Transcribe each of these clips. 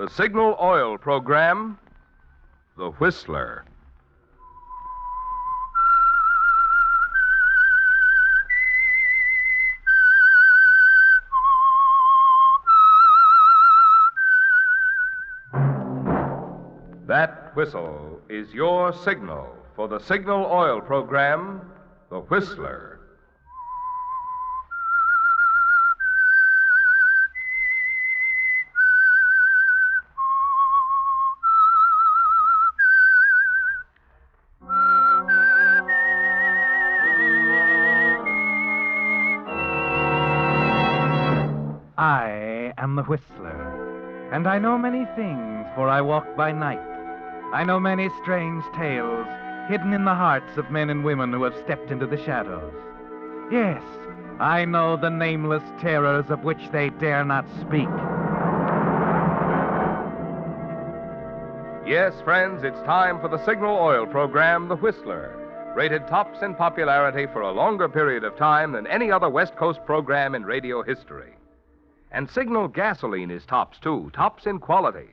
The Signal Oil program, The Whistler. That whistle is your signal for the Signal Oil program, The Whistler. I am the Whistler, and I know many things, for I walk by night. I know many strange tales hidden in the hearts of men and women who have stepped into the shadows. Yes, I know the nameless terrors of which they dare not speak. Yes, friends, it's time for the Signal Oil program, The Whistler, rated tops in popularity for a longer period of time than any other West Coast program in radio history. And Signal gasoline is tops, too, tops in quality.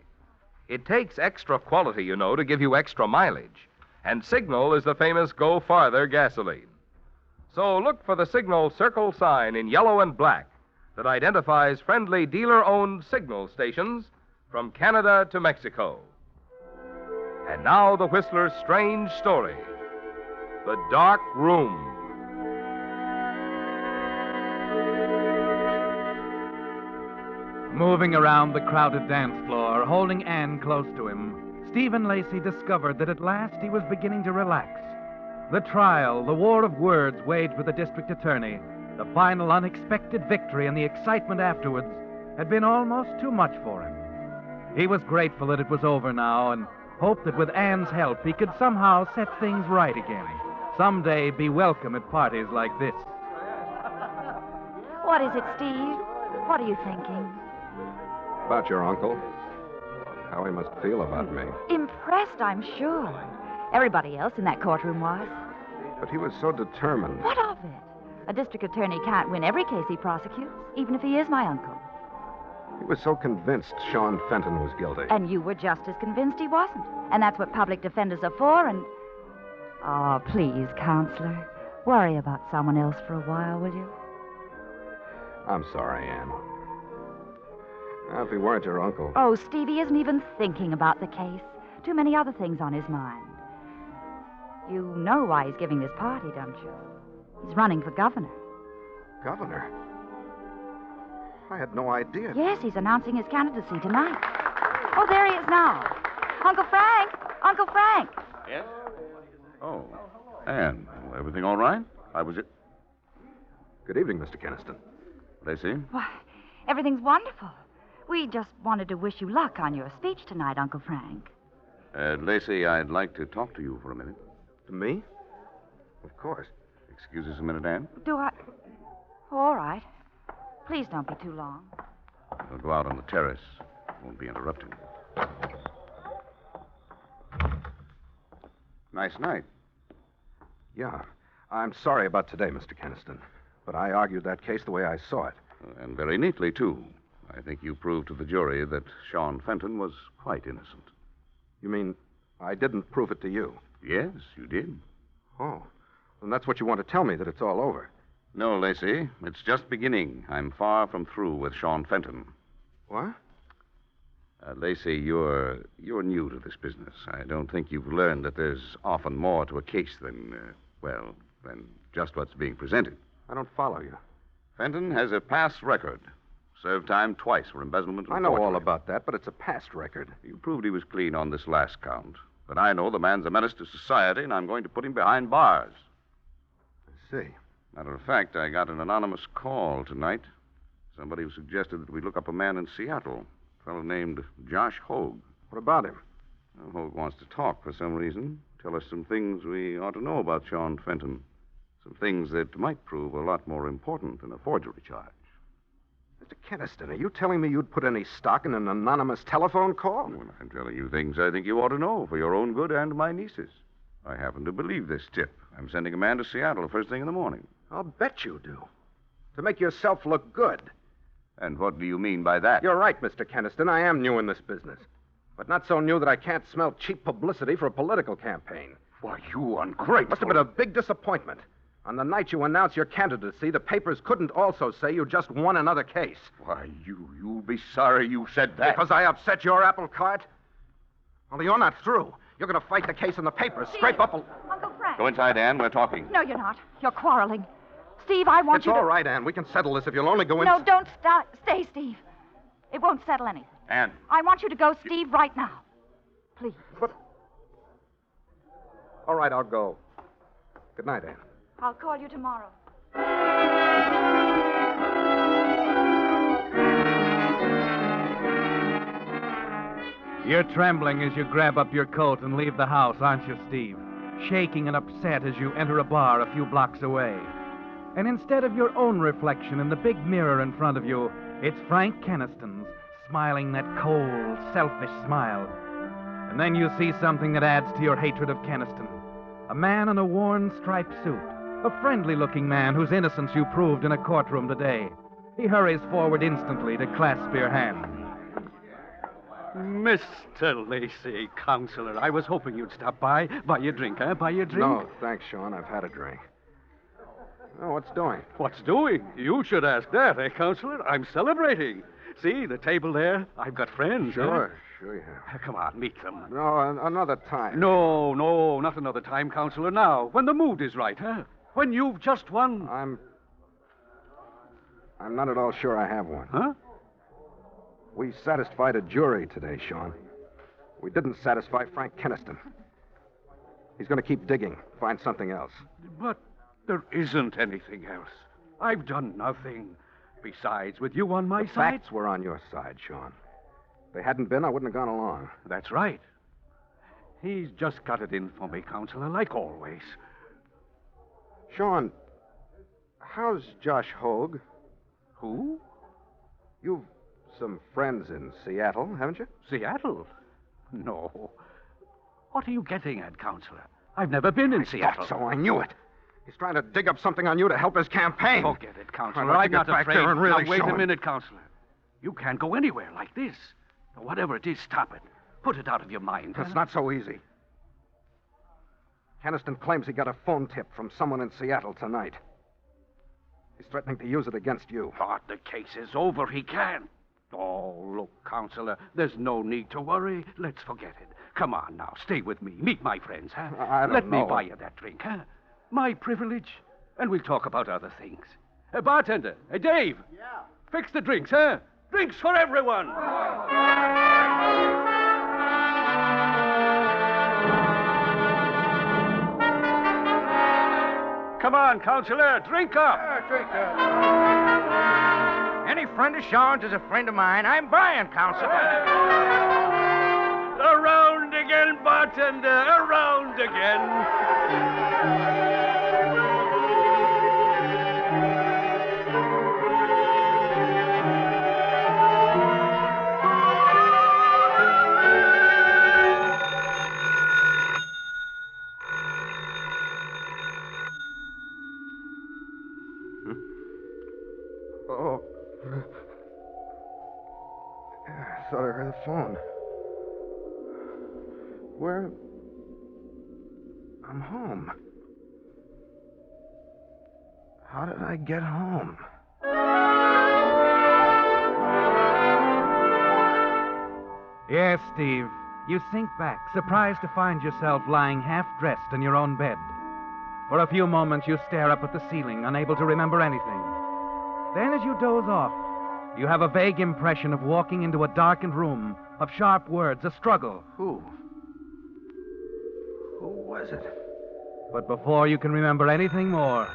It takes extra quality, you know, to give you extra mileage. And Signal is the famous Go Farther gasoline. So look for the Signal circle sign in yellow and black that identifies friendly dealer-owned Signal stations from Canada to Mexico. And now the Whistler's strange story, The Dark Room. Moving around the crowded dance floor, holding Anne close to him, Stephen Lacey discovered that at last he was beginning to relax. The trial, the war of words waged with the district attorney, the final unexpected victory, and the excitement afterwards had been almost too much for him. He was grateful that it was over now and hoped that with Anne's help he could somehow set things right again. Someday be welcome at parties like this. What is it, Steve? What are you thinking? About your uncle. How he must feel about me. Impressed, I'm sure. Everybody else in that courtroom was. But he was so determined. What of it? A district attorney can't win every case he prosecutes, even if he is my uncle. He was so convinced Sean Fenton was guilty. And you were just as convinced he wasn't. And that's what public defenders are for, and... Oh, please, Counselor. Worry about someone else for a while, will you? I'm sorry, Anne. Now, if he weren't your uncle... Oh, Stevie isn't even thinking about the case. Too many other things on his mind. You know why he's giving this party, don't you? He's running for governor. Governor? I had no idea. Yes, he's announcing his candidacy tonight. Oh, there he is now. Uncle Frank! Uncle Frank! Yes? Oh, Anne, everything all right? Good evening, Mr. Keniston. Lacey? Why, everything's wonderful. We just wanted to wish you luck on your speech tonight, Uncle Frank. Lacey, I'd like to talk to you for a minute. To me? Of course. Excuse us a minute, Anne? Do I? Oh, all right. Please don't be too long. We'll go out on the terrace. Won't be interrupted. Nice night. Yeah. I'm sorry about today, Mr. Keniston. But I argued that case the way I saw it. And very neatly, too. I think you proved to the jury that Sean Fenton was quite innocent. You mean I didn't prove it to you? Yes, you did. Oh. Then that's what you want to tell me, that it's all over. No, Lacey. It's just beginning. I'm far from through with Sean Fenton. What? Lacey, you're new to this business. I don't think you've learned that there's often more to a case than just what's being presented. I don't follow you. Fenton has a past record. Served time twice for embezzlement and I know forgery. all about that, but it's a past record. You proved he was clean on this last count. But I know the man's a menace to society, and I'm going to put him behind bars. I see. Matter of fact, I got an anonymous call tonight. Somebody who suggested that we look up a man in Seattle, a fellow named Josh Hogue. What about him? Well, Hogue wants to talk for some reason. Tell us some things we ought to know about Sean Fenton. Some things that might prove a lot more important than a forgery charge. Mr. Keniston, are you telling me you'd put any stock in an anonymous telephone call? Well, I'm telling you things I think you ought to know for your own good and my niece's. I happen to believe this tip. I'm sending a man to Seattle the first thing in the morning. I'll bet you do. To make yourself look good. And what do you mean by that? You're right, Mr. Keniston. I am new in this business. But not so new that I can't smell cheap publicity for a political campaign. Why, you ungrateful. Must have been a big disappointment. On the night you announced your candidacy, the papers couldn't also say you just won another case. Why, you'll be sorry you said that. Because I upset your apple cart? Well, you're not through. You're going to fight the case in the papers. Scrape up a... Uncle Frank. Go inside, Ann. We're talking. No, you're not. You're quarreling. Steve, I want It's you to... all right, Ann. We can settle this if you'll only go in... No, don't stay, Steve. It won't settle anything. Ann. I want you to go, Steve, right now. Please. But... All right, I'll go. Good night, Ann. I'll call you tomorrow. You're trembling as you grab up your coat and leave the house, aren't you, Steve? Shaking and upset as you enter a bar a few blocks away. And instead of your own reflection in the big mirror in front of you, it's Frank Keniston's, smiling that cold, selfish smile. And then you see something that adds to your hatred of Keniston. A man in a worn striped suit. A friendly-looking man whose innocence you proved in a courtroom today. He hurries forward instantly to clasp your hand. Mr. Lacey, Counselor, I was hoping you'd stop by. Buy you a drink, huh? Buy you a drink? No, thanks, Sean. I've had a drink. Oh, what's doing? What's doing? You should ask that, eh, Counselor? I'm celebrating. See, the table there? I've got friends, Sure you have. huh? Come on, meet them. No, another time. No, not another time, Counselor. Now, when the mood is right, huh? When you've just won. I'm not at all sure I have one. Huh? We satisfied a jury today, Sean. We didn't satisfy Frank Keniston. He's going to keep digging, find something else. But there isn't anything else. I've done nothing. Besides, with you on my The side... facts were on your side, Sean. If they hadn't been, I wouldn't have gone along. That's right. He's just got it in for me, Counselor, like always. Sean, how's Josh Hogue? Who? You've some friends in Seattle, haven't you? Seattle? No. What are you getting at, Counselor? I've never been in Seattle. So I knew it. He's trying to dig up something on you to help his campaign. Forget it, Counselor. I'd like I'm to not get back afraid. there and really now, wait show a him. minute, Counselor. You can't go anywhere like this. Now, whatever it is, stop it. Put it out of your mind. It's huh? not so easy. Keniston claims he got a phone tip from someone in Seattle tonight. He's threatening to use it against you. But the case is over. He can. Oh, look, Counselor, there's no need to worry. Let's forget it. Come on now, stay with me. Meet my friends, huh? I don't Let know. me buy you that drink, huh? My privilege. And we'll talk about other things. Bartender, Dave. Yeah. Fix the drinks, huh? Drinks for everyone. Come on, Counselor, drink up. Drink up. Any friend of Sean's is a friend of mine. I'm buying, Counselor. Around again, bartender, around again. Oh. I thought I heard the phone. Where? I'm home. How did I get home? Yes, Steve. You sink back, surprised to find yourself lying half-dressed in your own bed. For a few moments, you stare up at the ceiling, unable to remember anything. Then, as you doze off, you have a vague impression of walking into a darkened room, of sharp words, a struggle. Who was it? But before you can remember anything more,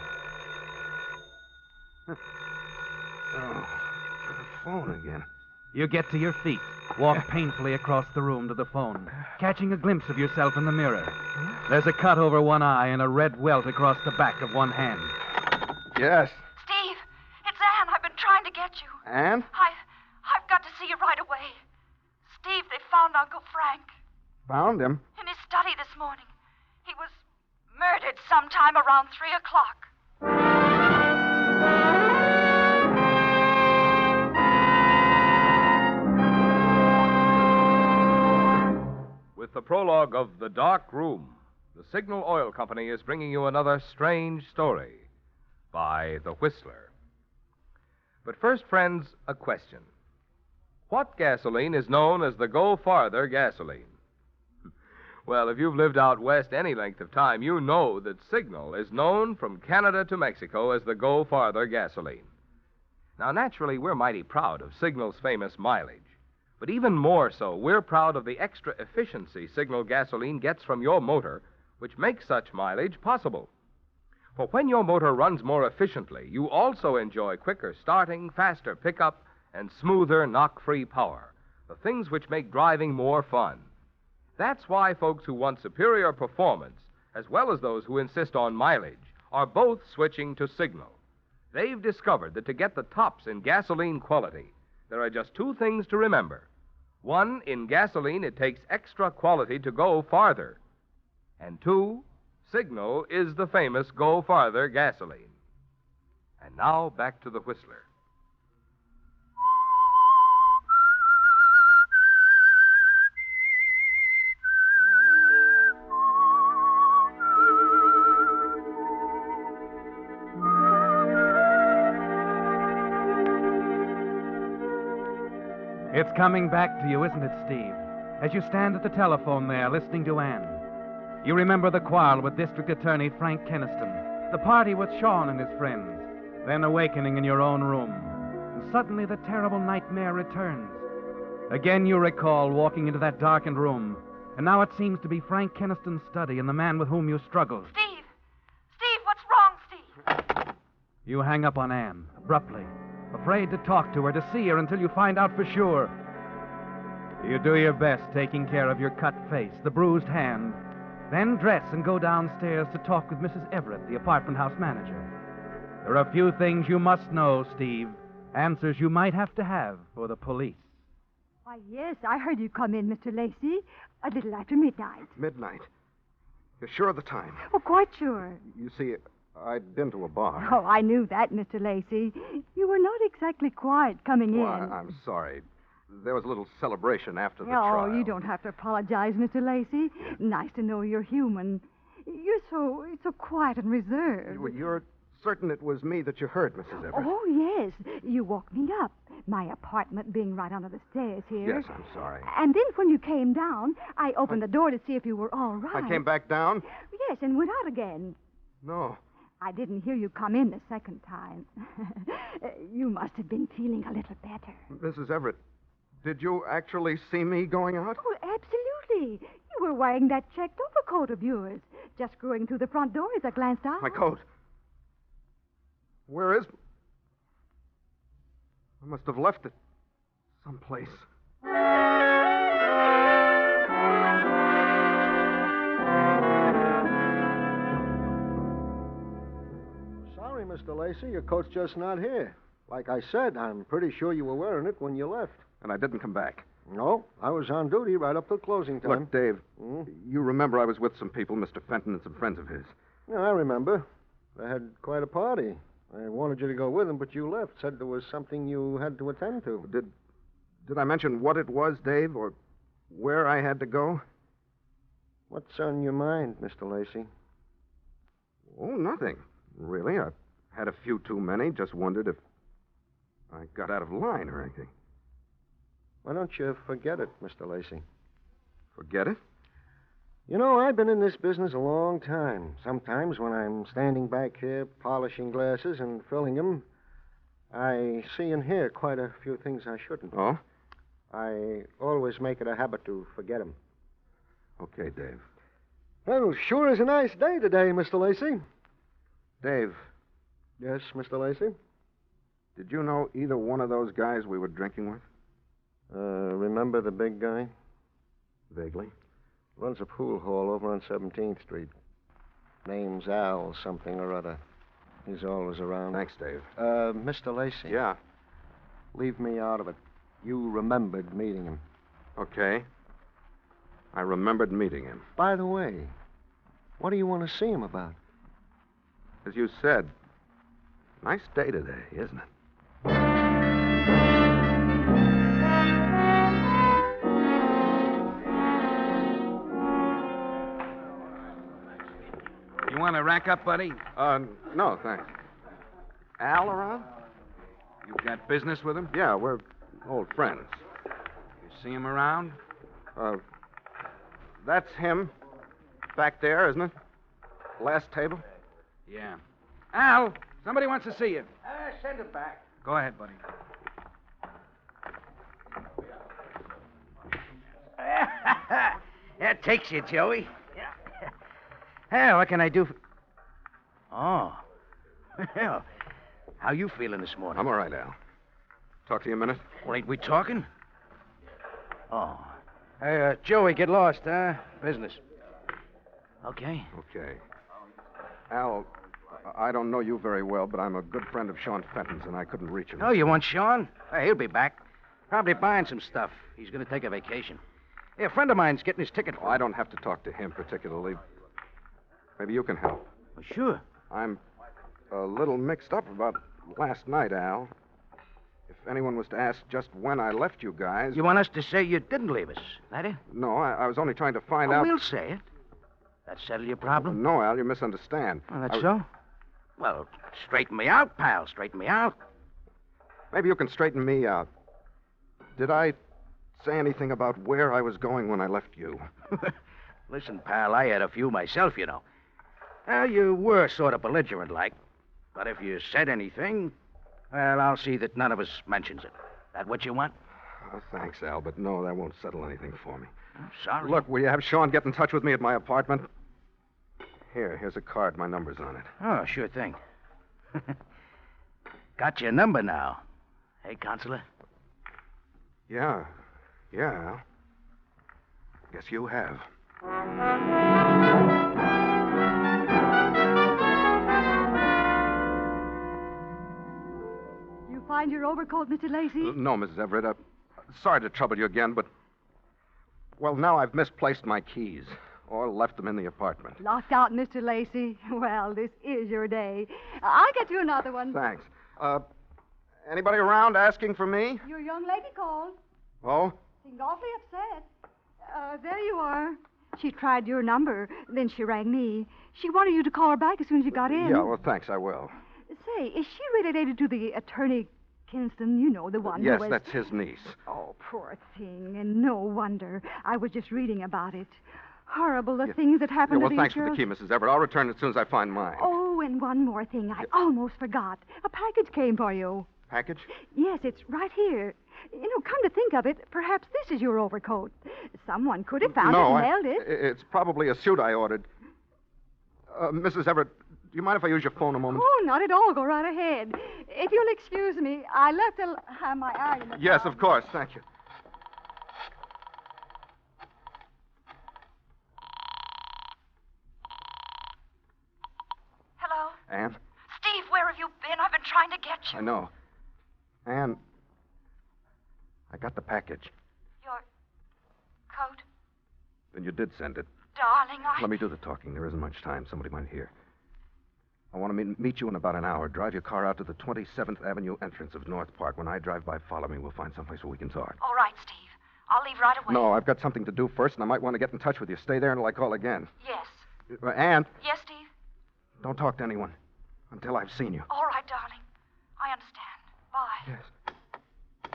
Oh, the phone again. you get to your feet, walk painfully across the room to the phone, catching a glimpse of yourself in the mirror. There's a cut over one eye and a red welt across the back of one hand. Yes. Steve, it's Anne. I've been trying to get you. Ann? I've got to see you right away. Steve, they found Uncle Frank Found him. in his study this morning. He was murdered sometime around 3 o'clock. the prologue of The Dark Room, the Signal Oil Company is bringing you another strange story by The Whistler. But first, friends, a question. What gasoline is known as the Go Farther gasoline? Well, if you've lived out west any length of time, you know that Signal is known from Canada to Mexico as the Go Farther gasoline. Now, naturally, we're mighty proud of Signal's famous mileage. But even more so, we're proud of the extra efficiency Signal gasoline gets from your motor, which makes such mileage possible. For when your motor runs more efficiently, you also enjoy quicker starting, faster pickup, and smoother knock-free power, the things which make driving more fun. That's why folks who want superior performance, as well as those who insist on mileage, are both switching to Signal. They've discovered that to get the tops in gasoline quality, there are just two things to remember. One, in gasoline, it takes extra quality to go farther. And two, Signal is the famous Go Farther gasoline. And now, back to the Whistler. It's coming back to you, isn't it, Steve? As you stand at the telephone there, listening to Ann. You remember the quarrel with District Attorney Frank Keniston, the party with Sean and his friends, then awakening in your own room. And suddenly the terrible nightmare returns. Again you recall walking into that darkened room, and now it seems to be Frank Keniston's study and the man with whom you struggled. Steve! Steve, what's wrong, Steve? You hang up on Ann, abruptly, afraid to talk to her, to see her until you find out for sure. You do your best, taking care of your cut face, the bruised hand, then dress and go downstairs to talk with Mrs. Everett, the apartment house manager. There are a few things you must know, Steve, answers you might have to have for the police. Why, yes, I heard you come in, Mr. Lacey, a little after midnight. Midnight. You're sure of the time? Oh, quite sure. You see, I'd been to a bar. Oh, I knew that, Mr. Lacey. You were not exactly quiet coming Well, in. I'm sorry. There was a little celebration after the Oh, trial. you don't have to apologize, Mr. Lacey. Nice to know you're human. You're so quiet and reserved. You're certain it was me that you heard, Mrs. Everett? Oh, yes. You woke me up. My apartment being right under the stairs here. Yes, I'm sorry. And then when you came down, I opened the door to see if you were all right. I came back down? Yes, and went out again. No. I didn't hear you come in the second time. You must have been feeling a little better. Mrs. Everett, did you actually see me going out? Oh, absolutely. You were wearing that checked overcoat of yours. Just going through the front door as I glanced out. My coat. Where is... I must have left it someplace. Sorry, Mr. Lacey, your coat's just not here. Like I said, I'm pretty sure you were wearing it when you left. And I didn't come back. No, I was on duty right up till closing time. Look, Dave, you remember I was with some people, Mr. Fenton and some friends of his. Yeah, I remember. They had quite a party. I wanted you to go with them, but you left. Said there was something you had to attend to. Did I mention what it was, Dave, or where I had to go? What's on your mind, Mr. Lacey? Oh, nothing, really. I had a few too many. Just wondered if I got out of line or anything. Why don't you forget it, Mr. Lacey? Forget it? You know, I've been in this business a long time. Sometimes when I'm standing back here polishing glasses and filling them, I see and hear quite a few things I shouldn't. Oh? I always make it a habit to forget them. Okay, Dave. Well, sure is a nice day today, Mr. Lacey. Dave. Yes, Mr. Lacey? Did you know either one of those guys we were drinking with? Remember the big guy? Vaguely. Runs a pool hall over on 17th Street. Name's Al something or other. He's always around. Thanks, Dave. Mr. Lacey. Yeah? Leave me out of it. You remembered meeting him. Okay. I remembered meeting him. By the way, what do you want to see him about? As you said, nice day today, isn't it? want to rack up, buddy? No, thanks. Al around? You got business with him? Yeah, we're old friends. You see him around? That's him. Back there, isn't it? Last table? Yeah. Al, somebody wants to see you. Send it back. Go ahead, buddy. That takes you, Joey. Yeah, what can I do for... Oh. Well, how you feeling this morning? I'm all right, Al. Talk to you a minute? Well, ain't we talking? Oh. Hey, Joey, get lost, huh? Business. Okay. Okay. Al, I don't know you very well, but I'm a good friend of Sean Fenton's, and I couldn't reach him. Oh, you want Sean? Hey, he'll be back. Probably buying some stuff. He's going to take a vacation. Hey, a friend of mine's getting his ticket for I don't have to talk to him particularly. Maybe you can help. Well, sure. I'm a little mixed up about last night, Al. If anyone was to ask just when I left you guys... You want us to say you didn't leave us, that it? No, I was only trying to find out... We'll say it. That settle your problem? No, Al, you misunderstand. Oh, that's so? Well, straighten me out, pal. Straighten me out. Maybe you can straighten me out. Did I say anything about where I was going when I left you? Listen, pal, I had a few myself, you know. Well, you were sort of belligerent-like. But if you said anything, well, I'll see that none of us mentions it. That what you want? Oh, thanks, Al, but no, that won't settle anything for me. I'm sorry. Look, will you have Sean get in touch with me at my apartment? Here's a card. My number's on it. Oh, sure thing. Got your number now. Hey, Counselor? Yeah, Al. Guess you have. You find your overcoat, Mr. Lacey? No, Mrs. Everett. Sorry to trouble you again, but... Well, now I've misplaced my keys. Or left them in the apartment. Locked out, Mr. Lacey. Well, this is your day. I'll get you another one. Thanks. Anybody around asking for me? Your young lady called. Oh? Seemed awfully upset. There you are. She tried your number, then she rang me. She wanted you to call her back as soon as you got in. Yeah, well, thanks, I will. Say, is she related to the attorney Kinston? You know, the one Yes, who was... that's his niece. Oh, poor thing. And no wonder. I was just reading about it. Horrible, the things that happened Yeah, well, to these thanks girls. for the key, Mrs. Everett. I'll return it as soon as I find mine. Oh, and one more thing. I almost forgot. A package came for you. Package? Yes, it's right here. You know, come to think of it, perhaps this is your overcoat. Someone could have found it and mailed it. It's probably a suit I ordered. Mrs. Everett, do you mind if I use your phone a moment? Oh, not at all. Go right ahead. If you'll excuse me, I left my eye in the Yes, car. of course. Thank you. Hello? Ann? Steve, where have you been? I've been trying to get you. I know. Ann, I got the package. Your coat? Then you did send it. Darling, Let me do the talking. There isn't much time. Somebody might hear. I want to meet you in about an hour. Drive your car out to the 27th Avenue entrance of North Park. When I drive by, follow me. We'll find someplace where we can talk. All right, Steve. I'll leave right away. No, I've got something to do first, and I might want to get in touch with you. Stay there until I call again. Yes. Ann, Yes, Steve? don't talk to anyone until I've seen you. All right, darling. I understand. Bye. Yes.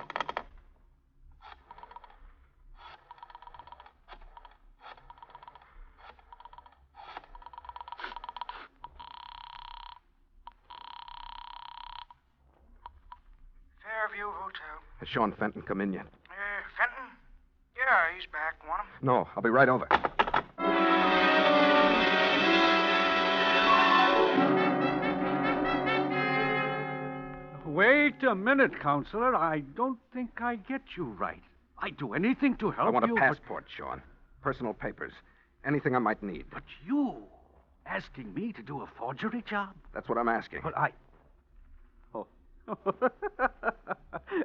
Fairview Hotel. Has Sean Fenton come in yet? Fenton? Yeah, he's back. Want him? No, I'll be right over. Wait a minute, Counselor. I don't think I get you right. I'd do anything to help you. I want a but- passport, Sean. Personal papers. Anything I might need. But you asking me to do a forgery job? That's what I'm asking. But I... Oh.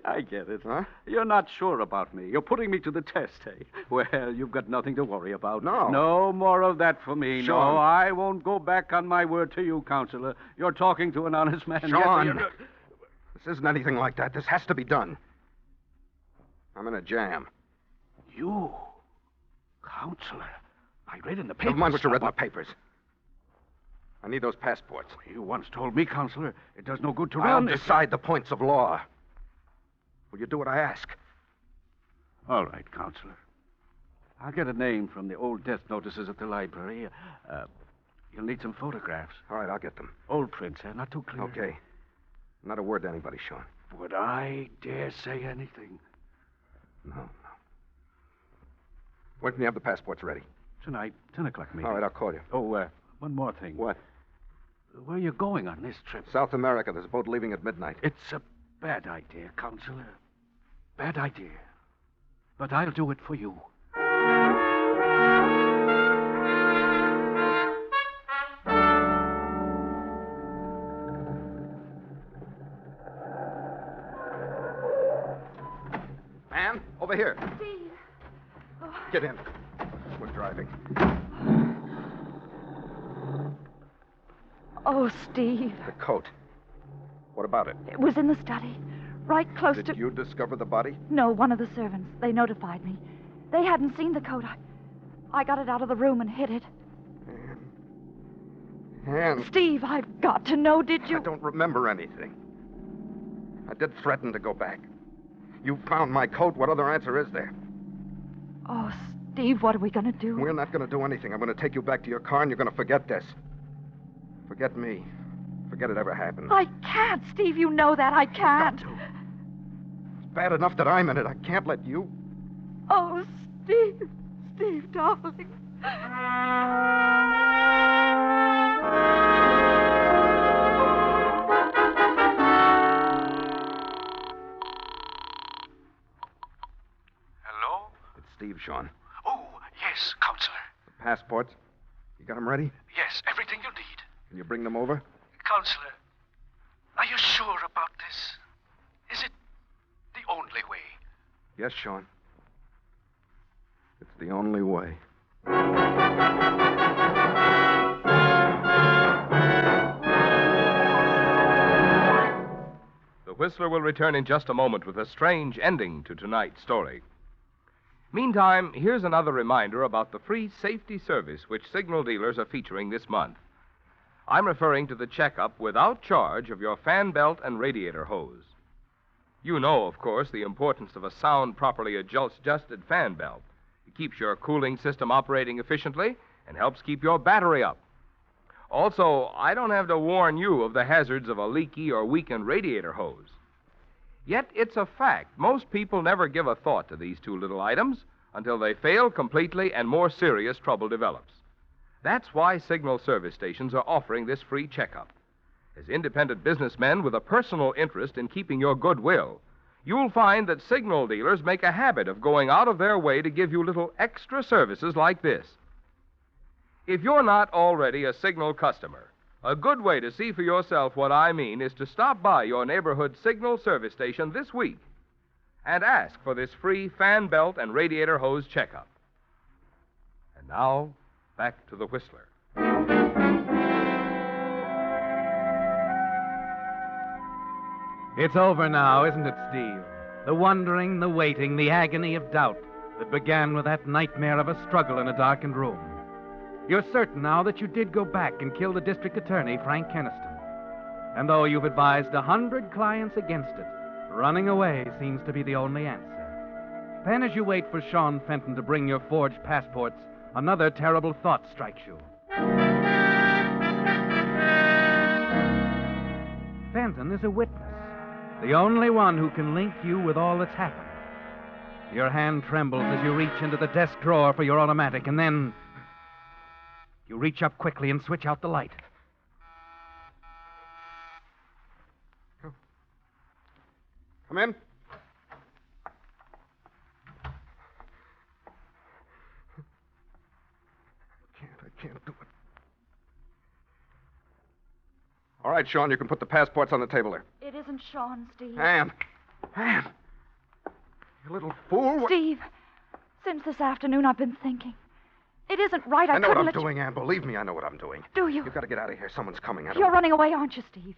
I get it. Huh? You're not sure about me. You're putting me to the test, eh? Well, you've got nothing to worry about. No. No more of that for me. Sean. No, I won't go back on my word to you, Counselor. You're talking to an honest man. Sean. Yes, This isn't anything like that. This has to be done. I'm in a jam. You, Counselor. I read in the papers. Never mind what you read in the papers. I need those passports. You once told me, Counselor, it does no good to I'll run. decide the points of law. Will you do what I ask? All right, Counselor. I'll get a name from the old death notices at the library. You'll need some photographs. All right, I'll get them. Old prints, not too clear. Okay. Not a word to anybody, Sean. Would I dare say anything? No. When can you have the passports ready? Tonight, 10 o'clock maybe. All right, I'll call you. Oh, one more thing. What? Where are you going on this trip? South America. There's a boat leaving at midnight. It's a bad idea, Counselor. Bad idea. But I'll do it for you. Man, over here. Steve. Oh. Get in. We're driving. Oh, Steve. The coat. What about it? It was in the study, right close to... Did you discover the body? No, one of the servants. They notified me. They hadn't seen the coat. I got it out of the room and hid it. Anne. Steve, I've got to know, did you? I don't remember anything. I did threaten to go back. You found my coat. What other answer is there? Oh, Steve, what are we going to do? We're not going to do anything. I'm going to take you back to your car, and you're going to forget this. Forget me. Forget it ever happened. I can't, Steve. You know that. I can't. You've got to. It's bad enough that I'm in it. I can't let you. Oh, Steve. Steve, darling. Hello? It's Steve, Sean. Oh, yes, Counselor. The passports. You got them ready? Yes, everything you need. Can you bring them over? Counselor, are you sure about this? Is it the only way? Yes, Sean. It's the only way. The Whistler will return in just a moment with a strange ending to tonight's story. Meantime, here's another reminder about the free safety service which signal dealers are featuring this month. I'm referring to the checkup without charge of your fan belt and radiator hose. You know, of course, the importance of a sound, properly adjusted fan belt. It keeps your cooling system operating efficiently and helps keep your battery up. Also, I don't have to warn you of the hazards of a leaky or weakened radiator hose. Yet it's a fact most people never give a thought to these two little items until they fail completely and more serious trouble develops. That's why signal service stations are offering this free checkup. As independent businessmen with a personal interest in keeping your goodwill, you'll find that signal dealers make a habit of going out of their way to give you little extra services like this. If you're not already a signal customer, a good way to see for yourself what I mean is to stop by your neighborhood signal service station this week and ask for this free fan belt and radiator hose checkup. And now, back to the Whistler. It's over now, isn't it, Steve? The wondering, the waiting, the agony of doubt that began with that nightmare of a struggle in a darkened room. You're certain now that you did go back and kill the district attorney, Frank Keniston. And though you've advised 100 clients against it, running away seems to be the only answer. Then, as you wait for Sean Fenton to bring your forged passports, another terrible thought strikes you. Fenton is a witness, the only one who can link you with all that's happened. Your hand trembles as you reach into the desk drawer for your automatic, and then you reach up quickly and switch out the light. Come in. I can't do it. All right, Sean, you can put the passports on the table there. It isn't Sean, Steve. Anne! You little fool. Steve, since this afternoon I've been thinking. It isn't right. I know what couldn't I'm let doing, Anne. Believe me, I know what I'm doing. Do you? You've got to get out of here. Someone's coming. You're running away, aren't you, Steve?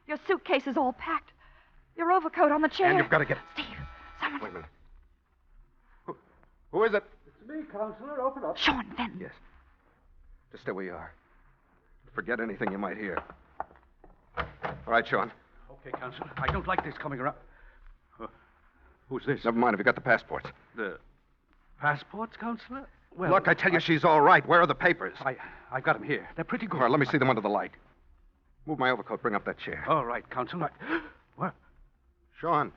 Your suitcase is all packed. Your overcoat on the chair. Anne, you've got to get... Steve, someone... Wait a minute. Who is it? It's me, Counselor. Open up. Sean Fenton. Yes. Just stay where you are. Forget anything you might hear. All right, Sean. Okay, Counselor. I don't like this coming around. Who's this? Never mind. Have you got the passports? The passports, Counselor? Well, Look, I tell you, she's all right. Where are the papers? I've got them here. They're pretty good. All right, let me see them under the light. Move my overcoat. Bring up that chair. All right, Counselor. What? Sean.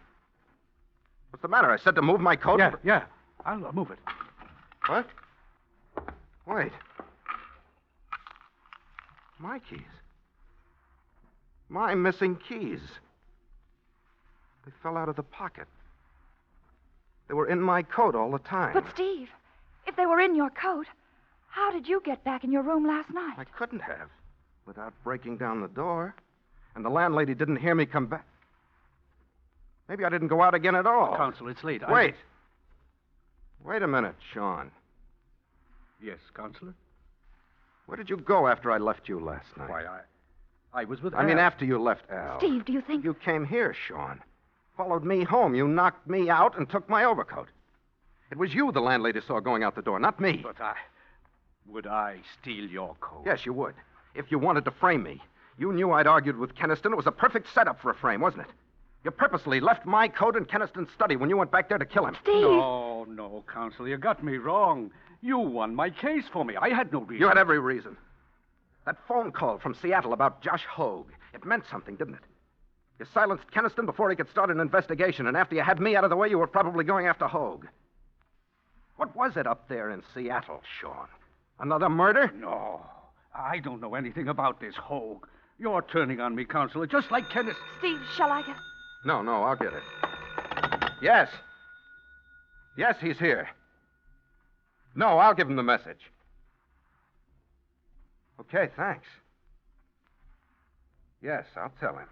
What's the matter? I said to move my coat. Yeah. I'll move it. What? Wait. My keys. My missing keys. They fell out of the pocket. They were in my coat all the time. But, Steve, if they were in your coat, how did you get back in your room last night? I couldn't have without breaking down the door. And the landlady didn't hear me come back. Maybe I didn't go out again at all. Counselor, it's late. Wait. Wait a minute, Sean. Yes, Counselor? Where did you go after I left you last night? Why, I was with I mean, Al. after you left Al. Steve, do you think... You came here, Sean. Followed me home. You knocked me out and took my overcoat. It was you the landlady saw going out the door, not me. But would I steal your coat? Yes, you would. If you wanted to frame me. You knew I'd argued with Keniston. It was a perfect setup for a frame, wasn't it? You purposely left my coat in Keniston's study when you went back there to kill him. Steve! No, Counselor, you got me wrong. You won my case for me. I had no reason. You had every reason. That phone call from Seattle about Josh Hogue, it meant something, didn't it? You silenced Keniston before he could start an investigation, and after you had me out of the way, you were probably going after Hogue. What was it up there in Seattle, Sean? Another murder? No, I don't know anything about this Hogue. You're turning on me, Counselor, just like Keniston. Steve, shall I get... No, I'll get it. Yes. Yes, he's here. No, I'll give him the message. Okay, thanks. Yes, I'll tell him.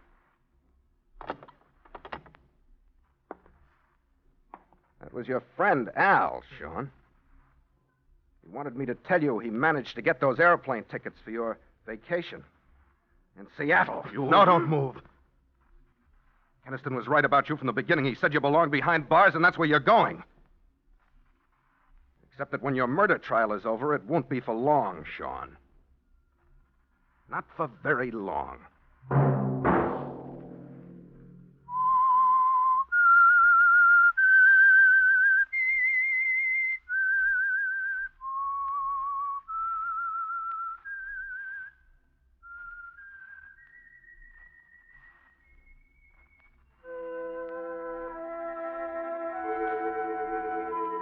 That was your friend, Al, Sean. He wanted me to tell you he managed to get those airplane tickets for your vacation in Seattle. No, don't move. Keniston was right about you from the beginning. He said you belonged behind bars, and that's where you're going. Except that when your murder trial is over, it won't be for long, Sean. Not for very long.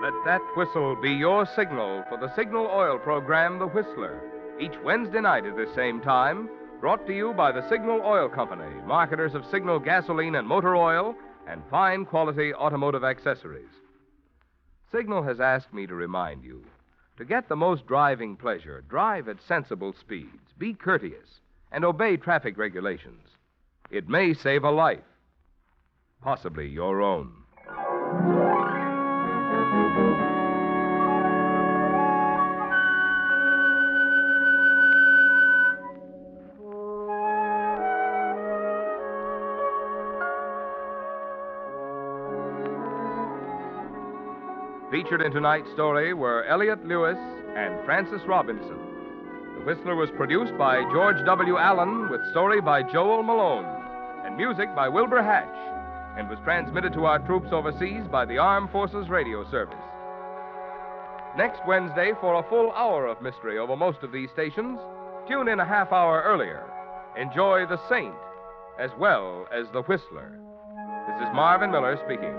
Let that whistle be your signal for the Signal Oil program, The Whistler, each Wednesday night at the same time, brought to you by the Signal Oil Company, marketers of Signal gasoline and motor oil and fine quality automotive accessories. Signal has asked me to remind you, to get the most driving pleasure, drive at sensible speeds, be courteous, and obey traffic regulations. It may save a life, possibly your own. Featured in tonight's story were Elliot Lewis and Francis Robinson. The Whistler was produced by George W. Allen with story by Joel Malone and music by Wilbur Hatch, and was transmitted to our troops overseas by the Armed Forces Radio Service. Next Wednesday, for a full hour of mystery over most of these stations, tune in a half hour earlier. Enjoy The Saint as well as The Whistler. This is Marvin Miller speaking.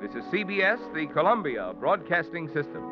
This is CBS, the Columbia Broadcasting System.